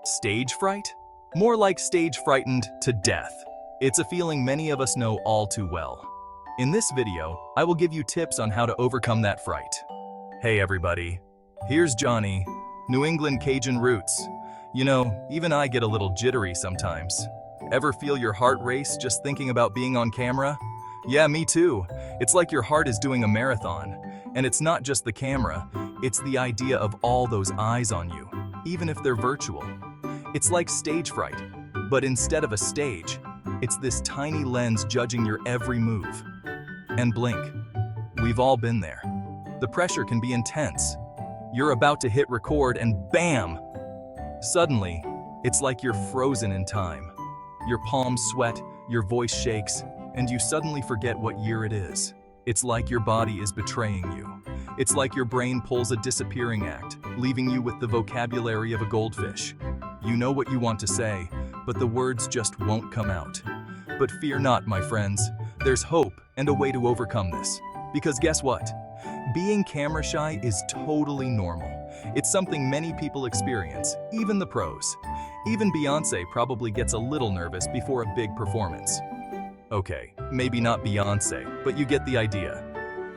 Stage fright? More like stage frightened to death. It's a feeling many of us know all too well. In this video, I will give you tips on how to overcome that fright. Hey everybody, here's Johnny, New England Cajun roots. You know, even I get a little jittery sometimes. Ever feel your heart race just thinking about being on camera? Yeah, me too. It's like your heart is doing a marathon. And it's not just the camera, it's the idea of all those eyes on you, even if they're virtual. It's like stage fright, but instead of a stage, it's this tiny lens judging your every move. And blink. We've all been there. The pressure can be intense. You're about to hit record and bam! Suddenly, it's like you're frozen in time. Your palms sweat, your voice shakes, and you suddenly forget what year it is. It's like your body is betraying you. It's like your brain pulls a disappearing act, leaving you with the vocabulary of a goldfish. You know what you want to say, but the words just won't come out. But fear not, my friends. There's hope and a way to overcome this. Because guess what? Being camera shy is totally normal. It's something many people experience, even the pros. Even Beyoncé probably gets a little nervous before a big performance. Okay, maybe not Beyoncé, but you get the idea.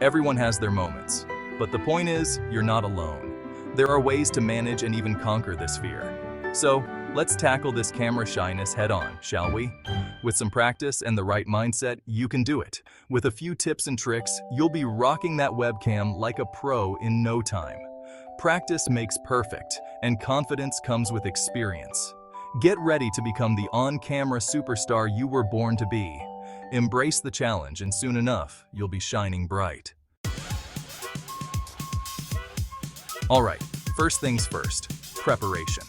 Everyone has their moments. But the point is, you're not alone. There are ways to manage and even conquer this fear. So, let's tackle this camera shyness head on, shall we? With some practice and the right mindset, you can do it. With a few tips and tricks, you'll be rocking that webcam like a pro in no time. Practice makes perfect, and confidence comes with experience. Get ready to become the on-camera superstar you were born to be. Embrace the challenge, and soon enough, you'll be shining bright. Alright, first things first, preparation.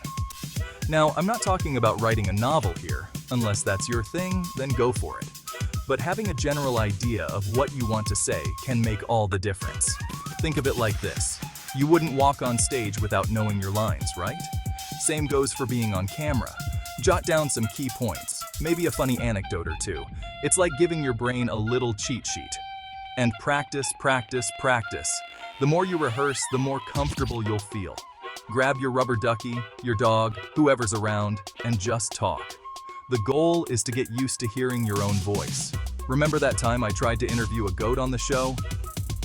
Now, I'm not talking about writing a novel here. Unless that's your thing, then go for it. But having a general idea of what you want to say can make all the difference. Think of it like this. You wouldn't walk on stage without knowing your lines, right? Same goes for being on camera. Jot down some key points, maybe a funny anecdote or two. It's like giving your brain a little cheat sheet. And practice, practice, practice. The more you rehearse, the more comfortable you'll feel. Grab your rubber ducky, your dog, whoever's around, and just talk. The goal is to get used to hearing your own voice. Remember that time I tried to interview a goat on the show?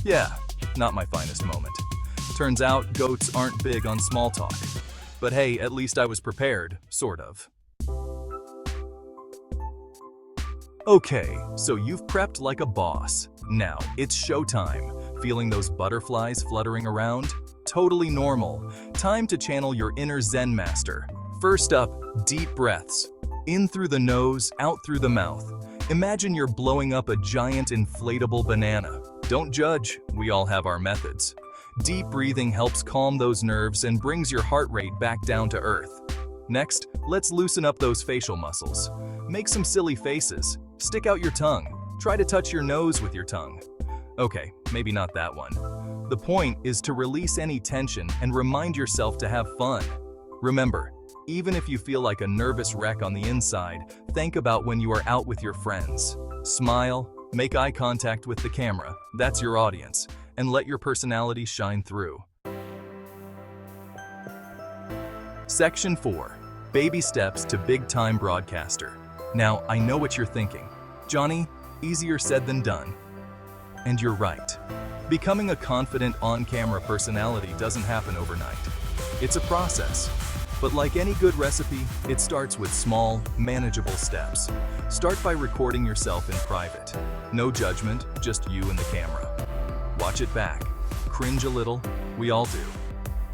Yeah, not my finest moment. Turns out goats aren't big on small talk. But hey, at least I was prepared, sort of. Okay, so you've prepped like a boss. Now, it's showtime. Feeling those butterflies fluttering around? Totally normal. Time to channel your inner Zen master. First up, deep breaths. In through the nose, out through the mouth. Imagine you're blowing up a giant inflatable banana. Don't judge, we all have our methods. Deep breathing helps calm those nerves and brings your heart rate back down to earth. Next, let's loosen up those facial muscles. Make some silly faces. Stick out your tongue. Try to touch your nose with your tongue. Okay, maybe not that one. The point is to release any tension and remind yourself to have fun. Remember, even if you feel like a nervous wreck on the inside, think about when you are out with your friends. Smile, make eye contact with the camera, that's your audience, and let your personality shine through. Section 4. Baby steps to big-time broadcaster. Now, I know what you're thinking. Johnny, easier said than done. And you're right. Becoming a confident on-camera personality doesn't happen overnight. It's a process. But like any good recipe, it starts with small, manageable steps. Start by recording yourself in private. No judgment, just you and the camera. Watch it back. Cringe a little, we all do.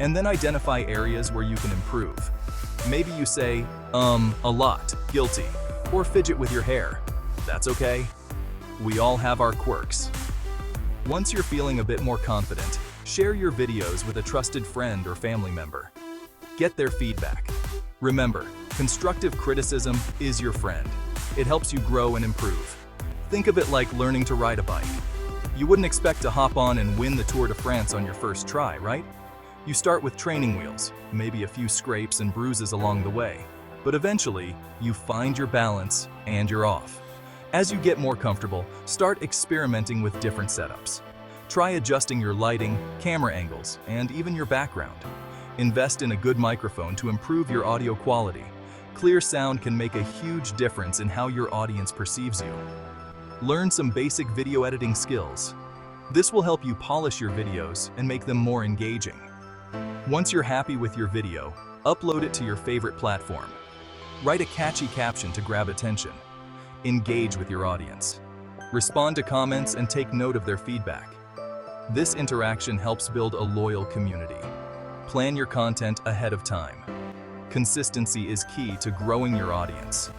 And then identify areas where you can improve. Maybe you say, a lot, guilty, or fidget with your hair. That's okay. We all have our quirks. Once you're feeling a bit more confident, share your videos with a trusted friend or family member. Get their feedback. Remember, constructive criticism is your friend. It helps you grow and improve. Think of it like learning to ride a bike. You wouldn't expect to hop on and win the Tour de France on your first try, right? You start with training wheels, maybe a few scrapes and bruises along the way. But eventually, you find your balance and you're off. As you get more comfortable, start experimenting with different setups. Try adjusting your lighting, camera angles, and even your background. Invest in a good microphone to improve your audio quality. Clear sound can make a huge difference in how your audience perceives you. Learn some basic video editing skills. This will help you polish your videos and make them more engaging. Once you're happy with your video, upload it to your favorite platform. Write a catchy caption to grab attention. Engage with your audience. Respond to comments and take note of their feedback. This interaction helps build a loyal community. Plan your content ahead of time. Consistency is key to growing your audience.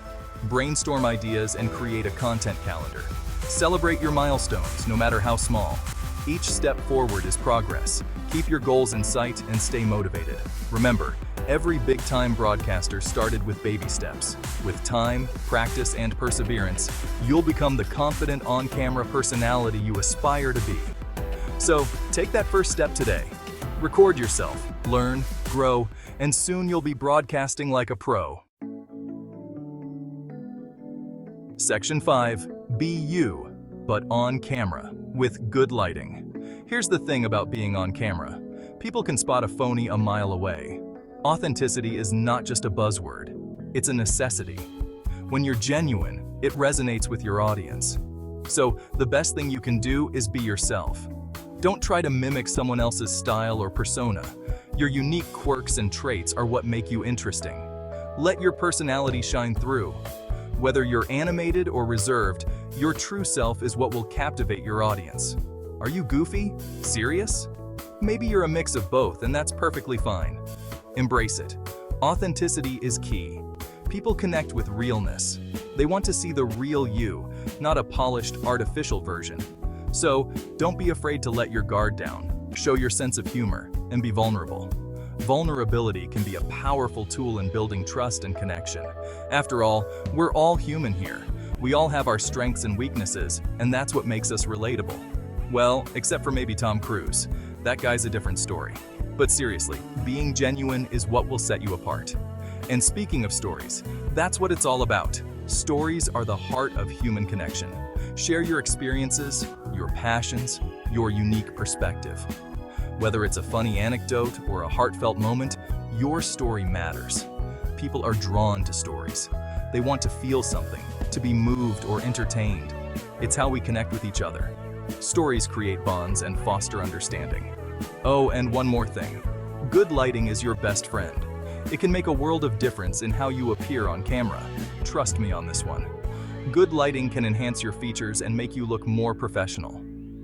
Brainstorm ideas and create a content calendar. Celebrate your milestones, no matter how small. Each step forward is progress. Keep your goals in sight and stay motivated. Remember, every big-time broadcaster started with baby steps. With time, practice, and perseverance, you'll become the confident on-camera personality you aspire to be. So, take that first step today. Record yourself, learn, grow, and soon you'll be broadcasting like a pro. Section 5. Be you, but on camera, with good lighting. Here's the thing about being on camera. People can spot a phony a mile away. Authenticity is not just a buzzword, it's a necessity. When you're genuine, it resonates with your audience. So, the best thing you can do is be yourself. Don't try to mimic someone else's style or persona. Your unique quirks and traits are what make you interesting. Let your personality shine through. Whether you're animated or reserved, your true self is what will captivate your audience. Are you goofy? Serious? Maybe you're a mix of both, and that's perfectly fine. Embrace it. Authenticity is key. People connect with realness. They want to see the real you, not a polished, artificial version. So, don't be afraid to let your guard down, show your sense of humor, and be vulnerable. Vulnerability can be a powerful tool in building trust and connection. After all, we're all human here. We all have our strengths and weaknesses, and that's what makes us relatable. Well, except for maybe Tom Cruise. That guy's a different story. But seriously, being genuine is what will set you apart. And speaking of stories, that's what it's all about. Stories are the heart of human connection. Share your experiences, your passions, your unique perspective. Whether it's a funny anecdote or a heartfelt moment, your story matters. People are drawn to stories. They want to feel something, to be moved or entertained. It's how we connect with each other. Stories create bonds and foster understanding. Oh, and one more thing. Good lighting is your best friend. It can make a world of difference in how you appear on camera. Trust me on this one. Good lighting can enhance your features and make you look more professional.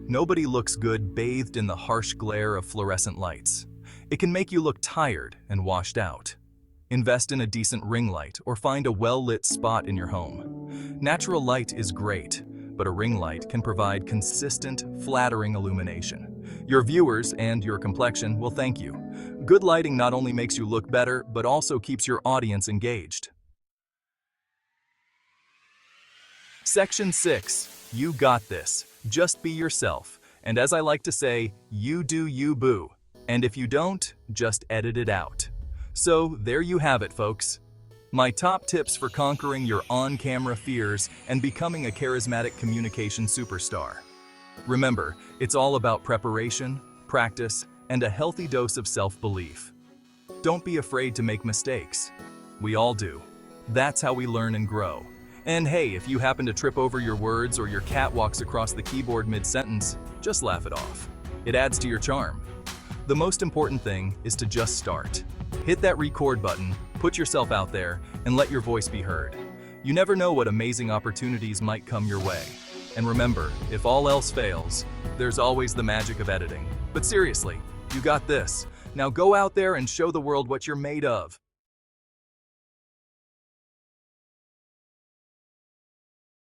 Nobody looks good bathed in the harsh glare of fluorescent lights. It can make you look tired and washed out. Invest in a decent ring light or find a well-lit spot in your home. Natural light is great, but a ring light can provide consistent, flattering illumination. Your viewers and your complexion will thank you. Good lighting not only makes you look better, but also keeps your audience engaged. Section 6. You got this. Just be yourself. And as I like to say, you do you, boo. And if you don't, just edit it out. So there you have it, folks. My top tips for conquering your on-camera fears and becoming a charismatic communication superstar. Remember, it's all about preparation, practice, and a healthy dose of self-belief. Don't be afraid to make mistakes. We all do. That's how we learn and grow. And hey, if you happen to trip over your words or your cat walks across the keyboard mid-sentence, just laugh it off. It adds to your charm. The most important thing is to just start. Hit that record button, put yourself out there, and let your voice be heard. You never know what amazing opportunities might come your way. And remember, if all else fails, there's always the magic of editing. But seriously, you got this. Now go out there and show the world what you're made of.